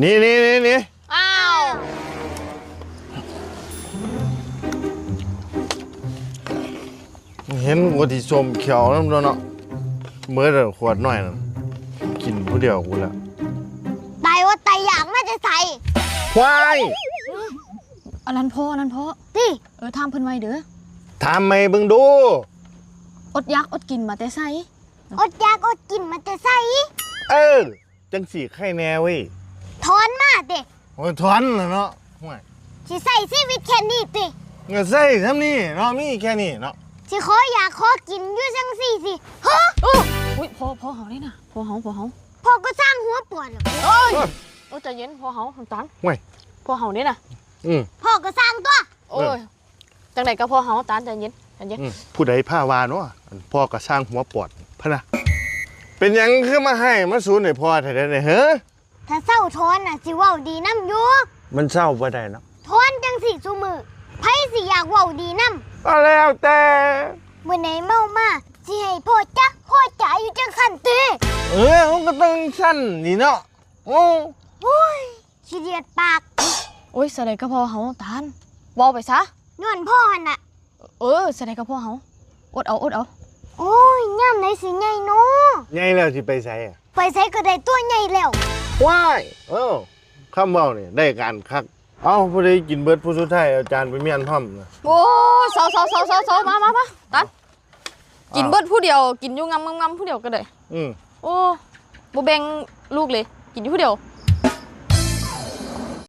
นี่อ้าวเห็นวัวที่ชมเขียวน้ำเนาะเมื่อแต่ขวดหน่อยนั่นกินผู้เดียวกูแล้ว ตายว่าตายอยากน่าจะใส่ ควาย อันนั้นพ่อ ดิ ทำเพิ่นไว้เด้อ ทำไมเบิ่งดู อดอยากอดกินมาแต่ไส อดอยากอดกินมันจะใส่ จังสีไข่แน่เว้ย ถอนมาเด็ โอ้ยทอนแล้วเนาะห่วย สิใส่ชีวิตแค่นี้ติ เงินใส่ทำนี่เนาะมีแค่นี้เนาะ สิขออยากขอกินอยู่จังสี่สิฮะ อุ้ยพ่อเฮานี่นะพ่อเฮา พ่อก็สร้างหัวปวดหรอก โอ้ยใจเย็นพ่อเฮาน้ำตาล ห่วย พ่อเฮานี่นะ พ่อก็สร้างตัว โอ้ยจังไดก็พ่อเฮาตาลใจเย็น ผู้ใดผ้าวาเนาะอันพ่อก็สร้างหัวปอดพะนะเป็นหยังคือมาให้มาสูนให้พ่อแท้ๆเนี่ยเฮ้อ ถ้าเศร้าถอนน่ะสิเว้าดีน้ำอยู่ มันเศร้าบ่ได้เนาะ ถอนจังสี่ซุมือไผสิอยากเว้าดีน้ ก็แล้วแต่ ำมื้อไหนเมามาสิให้พ่อจ๊ะพ่อจ๋าอยู่จังคันติ มันก็ต้องสั้นนี่เนาะโอ้ โอ้ยขี้เดียดปาก โอ้ยแสดงก็พ่อเฮาตาลเว้าไปซะ ย้อนพ่อหั่นน่ะ แสดงก็พ่อเฮาอดเอา โอ้ยย่ามไหนสิใหญ่เนาะ ใหญ่แล้วสิไปไสอ่ะ ไปใส่ก็ได้ตัวใหญ่แล้ว ว้ายคำเว้านี่ได้การคักเอาผู้ใดกินเบิดผู้สุดท้ายอาจารย์ไปเมียนพร้อมนะ โอ้เซามาตาลกินเบิดผู้เดียวกินอยู่งำผู้เดียวก็ได้ อืม โอ้บ่แบ่งลูกเลยกินอยู่ผู้เดียว